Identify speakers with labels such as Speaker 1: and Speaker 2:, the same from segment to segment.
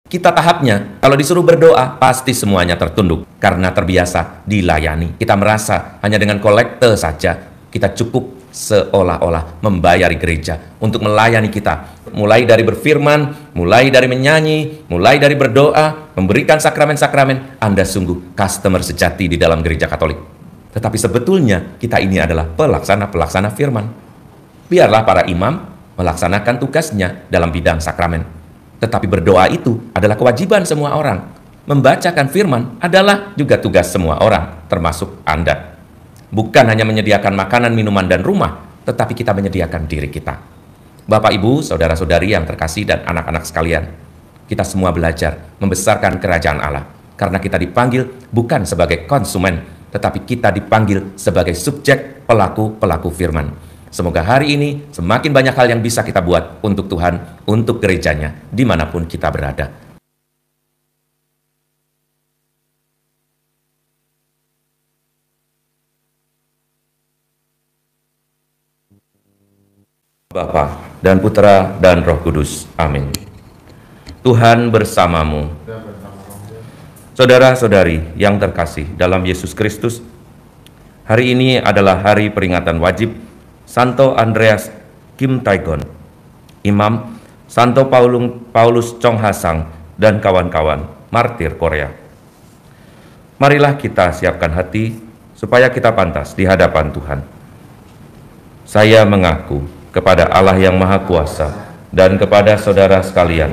Speaker 1: Kita tahapnya, kalau disuruh berdoa, pasti semuanya tertunduk. Karena terbiasa dilayani. Kita merasa hanya dengan kolekte saja, kita cukup seolah-olah membayar gereja untuk melayani kita. Mulai dari berfirman, mulai dari menyanyi, mulai dari berdoa, memberikan sakramen-sakramen. Anda sungguh customer sejati di dalam gereja Katolik. Tetapi sebetulnya kita ini adalah pelaksana-pelaksana firman. Biarlah para imam melaksanakan tugasnya dalam bidang sakramen. Tetapi berdoa itu adalah kewajiban semua orang. Membacakan firman adalah juga tugas semua orang, termasuk Anda. Bukan hanya menyediakan makanan, minuman, dan rumah, tetapi kita menyediakan diri kita. Bapak, Ibu, saudara-saudari yang terkasih dan anak-anak sekalian, kita semua belajar membesarkan kerajaan Allah. Karena kita dipanggil bukan sebagai konsumen, tetapi kita dipanggil sebagai subjek pelaku-pelaku firman. Semoga hari ini semakin banyak hal yang bisa kita buat untuk Tuhan, untuk gerejanya, dimanapun kita berada. Bapa dan Putra dan Roh Kudus. Amin. Tuhan bersamamu. Saudara-saudari yang terkasih dalam Yesus Kristus, hari ini adalah hari peringatan wajib Santo Andreas Kim Tae-gon, Imam Santo Paulus Chong Ha-sang, dan kawan-kawan martir Korea. Marilah kita siapkan hati supaya kita pantas di hadapan Tuhan. Saya mengaku kepada Allah yang Maha Kuasa dan kepada saudara sekalian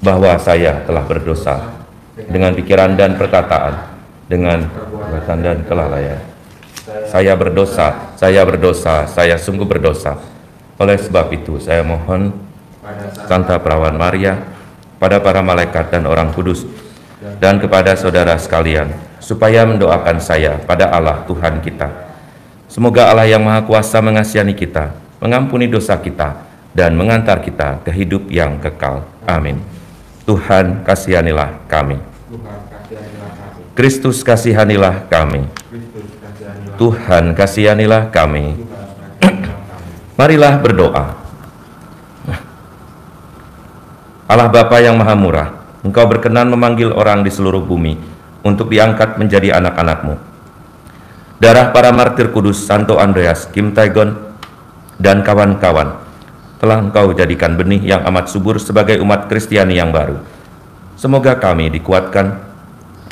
Speaker 1: bahwa saya telah berdosa dengan pikiran dan perkataan, dengan perbuatan dan kelalaian. Saya berdosa, saya sungguh berdosa. Oleh sebab itu, saya mohon Santa Perawan Maria, pada para malaikat dan orang kudus, dan kepada saudara sekalian, supaya mendoakan saya pada Allah Tuhan kita. Semoga Allah yang Maha Kuasa mengasihani kita, mengampuni dosa kita, dan mengantar kita ke hidup yang kekal. Amin. Tuhan kasihanilah kami. Kristus kasihanilah kami. Tuhan kasihanilah kami. Marilah berdoa. Allah Bapa yang Maha Murah, Engkau berkenan memanggil orang di seluruh bumi untuk diangkat menjadi anak-anak-Mu. Darah para martir kudus Santo Andreas Kim Tae-gon dan kawan-kawan telah Engkau jadikan benih yang amat subur sebagai umat Kristiani yang baru. Semoga kami dikuatkan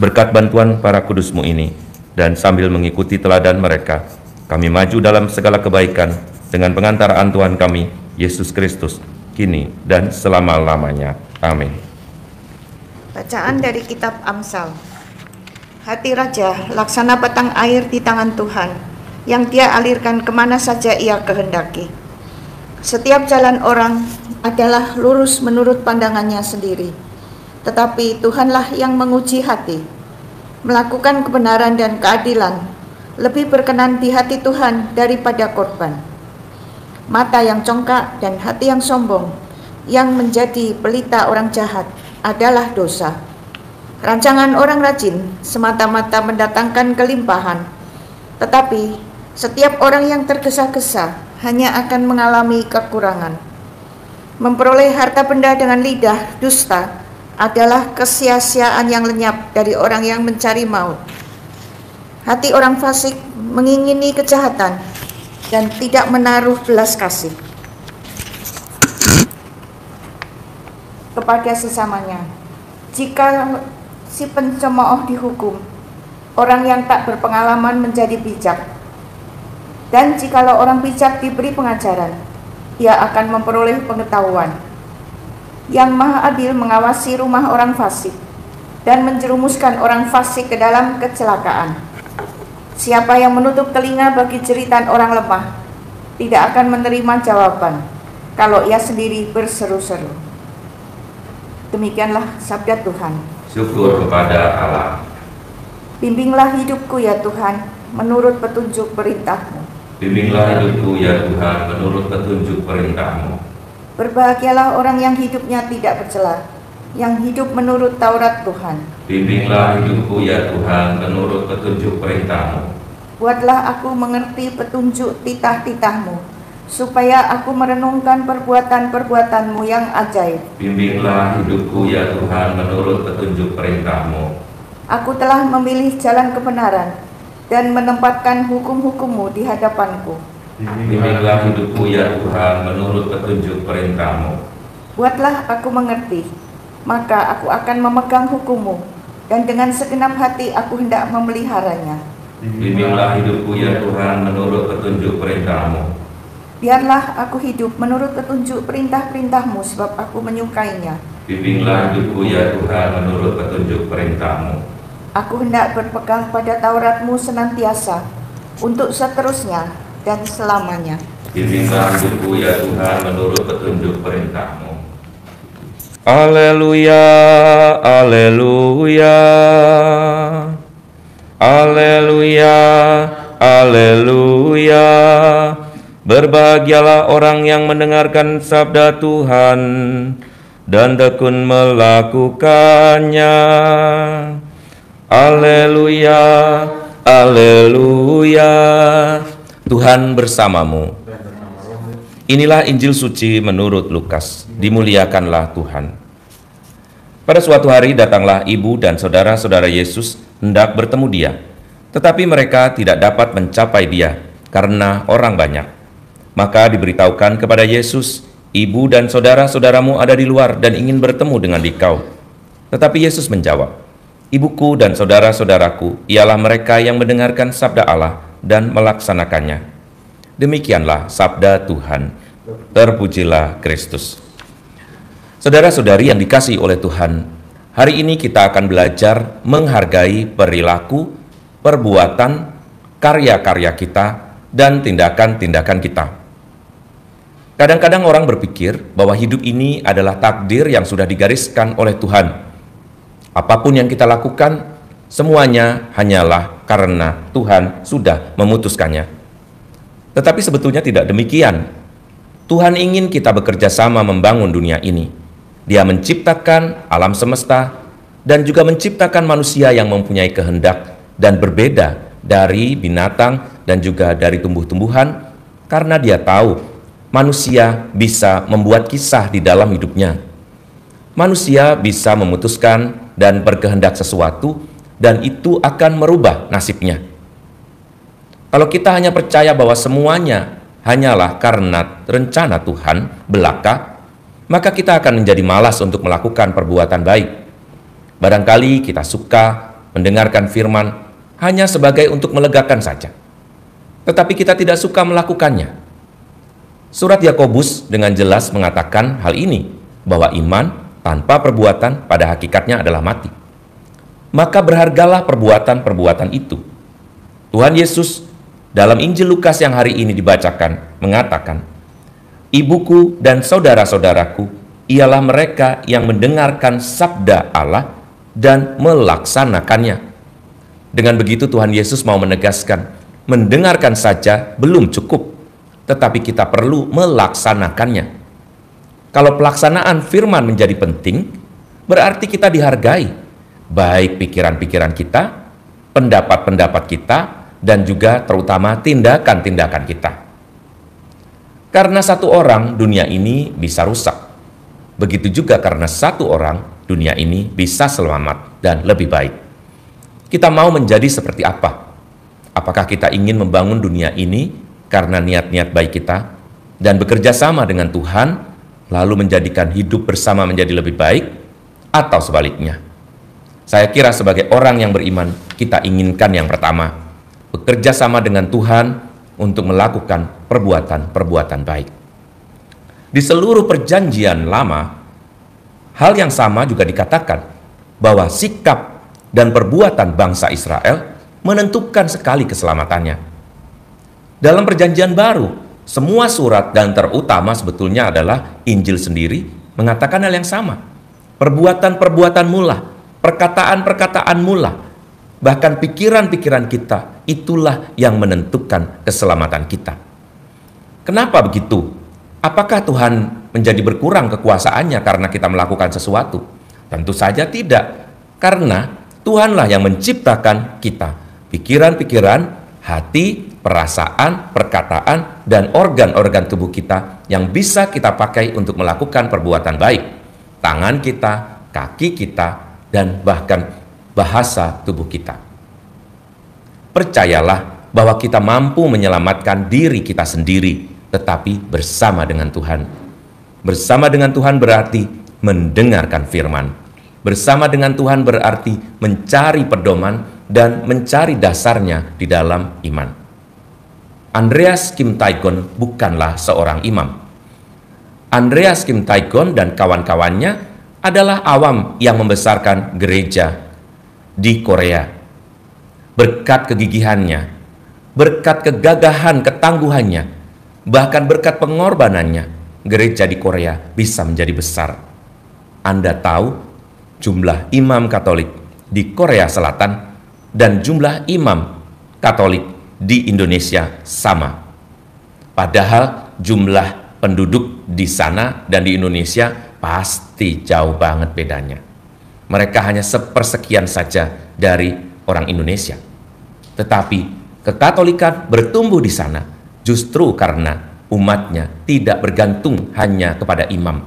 Speaker 1: berkat bantuan para kudus-Mu ini, dan sambil mengikuti teladan mereka, kami maju dalam segala kebaikan dengan pengantaraan Tuhan kami, Yesus Kristus, kini dan selama-lamanya. Amin.
Speaker 2: Bacaan dari kitab Amsal. Hati raja laksana batang air di tangan Tuhan, yang Dia alirkan kemana saja Ia kehendaki. Setiap jalan orang adalah lurus menurut pandangannya sendiri, tetapi Tuhanlah yang menguji hati. Melakukan kebenaran dan keadilan lebih berkenan di hati Tuhan daripada korban. Mata yang congkak dan hati yang sombong, yang menjadi pelita orang jahat, adalah dosa. Rancangan orang rajin semata-mata mendatangkan kelimpahan, tetapi setiap orang yang tergesa-gesa hanya akan mengalami kekurangan. Memperoleh harta benda dengan lidah dusta adalah kesia-siaan yang lenyap dari orang yang mencari maut. Hati orang fasik mengingini kejahatan dan tidak menaruh belas kasih kepada sesamanya. Jika si pencemooh dihukum, orang yang tak berpengalaman menjadi bijak. Dan jikalau orang bijak diberi pengajaran, ia akan memperoleh pengetahuan. Yang Maha Adil mengawasi rumah orang fasik dan menjerumuskan orang fasik ke dalam kecelakaan. Siapa yang menutup telinga bagi jeritan orang lemah tidak akan menerima jawaban kalau ia sendiri berseru-seru. Demikianlah sabda Tuhan.
Speaker 1: Syukur kepada Allah.
Speaker 2: Bimbinglah hidupku ya Tuhan menurut petunjuk perintah-Mu.
Speaker 1: Bimbinglah hidupku ya Tuhan menurut petunjuk perintah-Mu.
Speaker 2: Berbahagialah orang yang hidupnya tidak bercela, yang hidup menurut Taurat Tuhan.
Speaker 1: Bimbinglah hidupku ya Tuhan menurut petunjuk perintah-Mu.
Speaker 2: Buatlah aku mengerti petunjuk titah-titah-Mu, supaya aku merenungkan perbuatan-perbuatan-Mu yang ajaib.
Speaker 1: Bimbinglah hidupku ya Tuhan menurut petunjuk perintah-Mu.
Speaker 2: Aku telah memilih jalan kebenaran dan menempatkan hukum-hukum-Mu di hadapanku.
Speaker 1: Bimbinglah hidupku ya Tuhan menurut petunjuk perintah-Mu.
Speaker 2: Buatlah aku mengerti, maka aku akan memegang hukum-Mu, dan dengan segenap hati aku hendak memeliharanya.
Speaker 1: Bimbinglah hidupku ya Tuhan menurut petunjuk perintah-Mu.
Speaker 2: Biarlah aku hidup menurut petunjuk perintah-perintah-Mu, sebab aku menyukainya.
Speaker 1: Bimbinglah hidupku ya Tuhan menurut petunjuk perintah-Mu.
Speaker 2: Aku hendak berpegang pada Taurat-Mu senantiasa, untuk seterusnya dan selamanya.
Speaker 1: Bimbinglah hidupku ya Tuhan menurut petunjuk perintah-Mu.
Speaker 3: Haleluya, haleluya, haleluya, haleluya. Berbahagialah orang yang mendengarkan sabda Tuhan dan tekun melakukannya. Haleluya, haleluya.
Speaker 1: Tuhan bersamamu. Inilah Injil suci menurut Lukas. Dimuliakanlah Tuhan. Pada suatu hari datanglah ibu dan saudara-saudara Yesus hendak bertemu dia. Tetapi mereka tidak dapat mencapai dia karena orang banyak. Maka diberitahukan kepada Yesus, ibu dan saudara-saudaramu ada di luar dan ingin bertemu dengan dikau. Tetapi Yesus menjawab, ibuku dan saudara-saudaraku ialah mereka yang mendengarkan sabda Allah dan melaksanakannya. Demikianlah sabda Tuhan. Terpujilah Kristus. Saudara-saudari yang dikasihi oleh Tuhan, hari ini kita akan belajar menghargai perilaku, perbuatan, karya-karya kita, dan tindakan-tindakan kita. Kadang-kadang orang berpikir bahwa hidup ini adalah takdir yang sudah digariskan oleh Tuhan. Apapun yang kita lakukan, semuanya hanyalah karena Tuhan sudah memutuskannya. Tetapi sebetulnya tidak demikian. Tuhan ingin kita bekerja sama membangun dunia ini. Dia menciptakan alam semesta dan juga menciptakan manusia yang mempunyai kehendak dan berbeda dari binatang dan juga dari tumbuh-tumbuhan, karena Dia tahu manusia bisa membuat kisah di dalam hidupnya. Manusia bisa memutuskan dan berkehendak sesuatu, dan itu akan merubah nasibnya. Kalau kita hanya percaya bahwa semuanya hanyalah karena rencana Tuhan belaka, maka kita akan menjadi malas untuk melakukan perbuatan baik. Barangkali kita suka mendengarkan firman hanya sebagai untuk melegakan saja, tetapi kita tidak suka melakukannya. Surat Yakobus dengan jelas mengatakan hal ini, bahwa iman tanpa perbuatan pada hakikatnya adalah mati. Maka berhargalah perbuatan-perbuatan itu. Tuhan Yesus dalam Injil Lukas yang hari ini dibacakan mengatakan, ibuku dan saudara-saudaraku ialah mereka yang mendengarkan sabda Allah dan melaksanakannya. Dengan begitu Tuhan Yesus mau menegaskan, mendengarkan saja belum cukup, tetapi kita perlu melaksanakannya. Kalau pelaksanaan firman menjadi penting, berarti kita dihargai, baik pikiran-pikiran kita, pendapat-pendapat kita, dan juga terutama tindakan-tindakan kita. Karena satu orang, dunia ini bisa rusak. Begitu juga karena satu orang, dunia ini bisa selamat dan lebih baik. Kita mau menjadi seperti apa? Apakah kita ingin membangun dunia ini karena niat-niat baik kita dan bekerja sama dengan Tuhan, lalu menjadikan hidup bersama menjadi lebih baik, atau sebaliknya? Saya kira sebagai orang yang beriman, kita inginkan yang pertama, bekerja sama dengan Tuhan untuk melakukan perbuatan-perbuatan baik. Di seluruh perjanjian lama, hal yang sama juga dikatakan, bahwa sikap dan perbuatan bangsa Israel menentukan sekali keselamatannya. Dalam perjanjian baru, semua surat dan terutama sebetulnya adalah Injil sendiri mengatakan hal yang sama. Perbuatan-perbuatan mula, perkataan-perkataan mula, bahkan pikiran-pikiran kita, itulah yang menentukan keselamatan kita. Kenapa begitu? Apakah Tuhan menjadi berkurang kekuasaannya karena kita melakukan sesuatu? Tentu saja tidak. Karena Tuhanlah yang menciptakan kita. Pikiran-pikiran, hati, perasaan, perkataan, dan organ-organ tubuh kita yang bisa kita pakai untuk melakukan perbuatan baik. Tangan kita, kaki kita, dan bahkan bahasa tubuh kita. Percayalah bahwa kita mampu menyelamatkan diri kita sendiri, tetapi bersama dengan Tuhan. Bersama dengan Tuhan berarti mendengarkan firman. Bersama dengan Tuhan berarti mencari pedoman dan mencari dasarnya di dalam iman. Andreas Kim Tae-gon bukanlah seorang imam. Andreas Kim Tae-gon dan kawan-kawannya adalah awam yang membesarkan gereja di Korea. Berkat kegigihannya, berkat kegagahan, ketangguhannya, bahkan berkat pengorbanannya, gereja di Korea bisa menjadi besar. Anda tahu jumlah imam Katolik di Korea Selatan dan jumlah imam Katolik di Indonesia sama. Padahal jumlah penduduk di sana dan di Indonesia pasti jauh banget bedanya. Mereka hanya sepersekian saja dari orang Indonesia. Tetapi kekatolikan bertumbuh di sana justru karena umatnya tidak bergantung hanya kepada imam,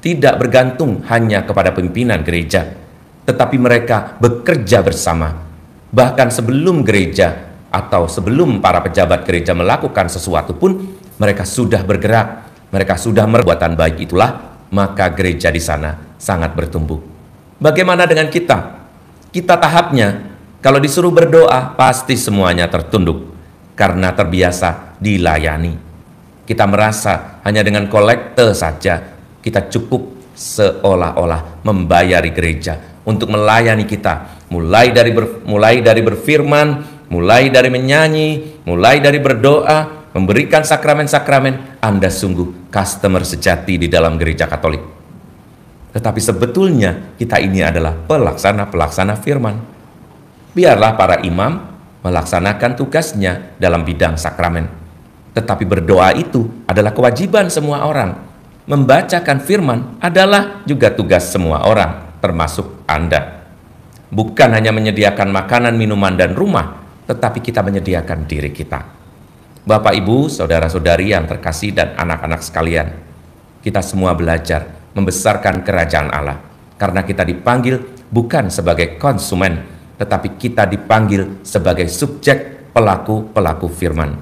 Speaker 1: tidak bergantung hanya kepada pimpinan gereja, tetapi mereka bekerja bersama. Bahkan sebelum gereja atau sebelum para pejabat gereja melakukan sesuatu pun, mereka sudah bergerak, mereka sudah perbuatan baik itulah, maka gereja di sana sangat bertumbuh. Bagaimana dengan kita? Kita tahapnya, kalau disuruh berdoa, pasti semuanya tertunduk, karena terbiasa dilayani. Kita merasa hanya dengan kolekte saja, kita cukup seolah-olah membayari gereja untuk melayani kita, mulai dari berfirman, mulai dari menyanyi, mulai dari berdoa, memberikan sakramen-sakramen. Anda sungguh customer sejati di dalam gereja Katolik. Tetapi sebetulnya kita ini adalah pelaksana-pelaksana firman. Biarlah para imam melaksanakan tugasnya dalam bidang sakramen. Tetapi berdoa itu adalah kewajiban semua orang. Membacakan firman adalah juga tugas semua orang, termasuk Anda. Bukan hanya menyediakan makanan, minuman, dan rumah, tetapi kita menyediakan diri kita. Bapak, Ibu, saudara-saudari yang terkasih dan anak-anak sekalian, kita semua belajar membesarkan kerajaan Allah, karena kita dipanggil bukan sebagai konsumen, tetapi kita dipanggil sebagai subjek pelaku-pelaku firman.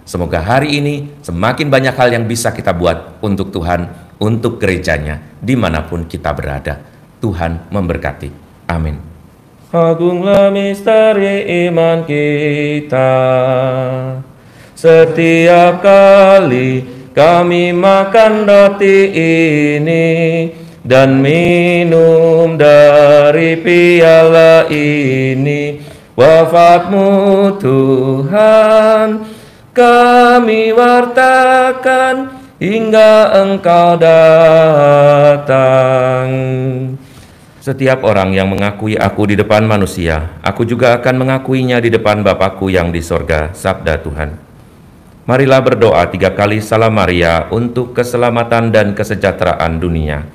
Speaker 1: Semoga hari ini semakin banyak hal yang bisa kita buat untuk Tuhan, untuk gerejanya, dimanapun kita berada. Tuhan memberkati. Amin.
Speaker 3: Agunglah misteri iman kita. Setiap kali kami makan roti ini dan minum dari piala ini, wafat-Mu Tuhan kami wartakan hingga Engkau datang. Setiap orang yang mengakui aku di depan manusia, aku juga akan mengakuinya di depan Bapakku yang di sorga, sabda Tuhan. Marilah berdoa 3 kali Salam Maria untuk keselamatan dan kesejahteraan dunia.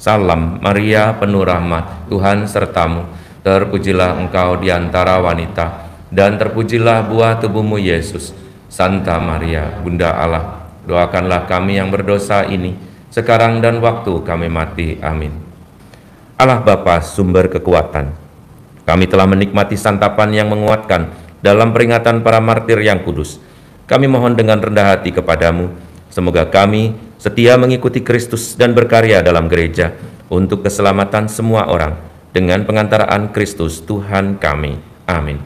Speaker 3: Salam Maria, penuh rahmat, Tuhan sertamu. Terpujilah engkau di antara wanita, dan terpujilah buah tubuhmu Yesus. Santa Maria, Bunda Allah, doakanlah kami yang berdosa ini, sekarang dan waktu kami mati. Amin. Allah Bapa, sumber kekuatan, kami telah menikmati santapan yang menguatkan dalam peringatan para martir yang kudus. Kami mohon dengan rendah hati kepadamu, semoga kami setia mengikuti Kristus dan berkarya dalam gereja untuk keselamatan semua orang, dengan pengantaraan Kristus Tuhan kami. Amin.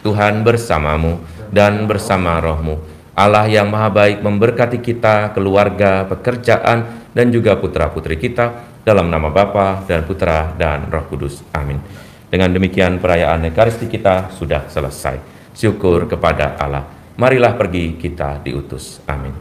Speaker 3: Tuhan bersamamu dan bersama rohmu. Allah yang maha baik memberkati kita, keluarga, pekerjaan, dan juga putra-putri kita, dalam nama Bapa dan Putra dan Roh Kudus. Amin. Dengan demikian perayaan Ekaristi kita sudah selesai. Syukur kepada Allah. Marilah pergi kita diutus. Amin.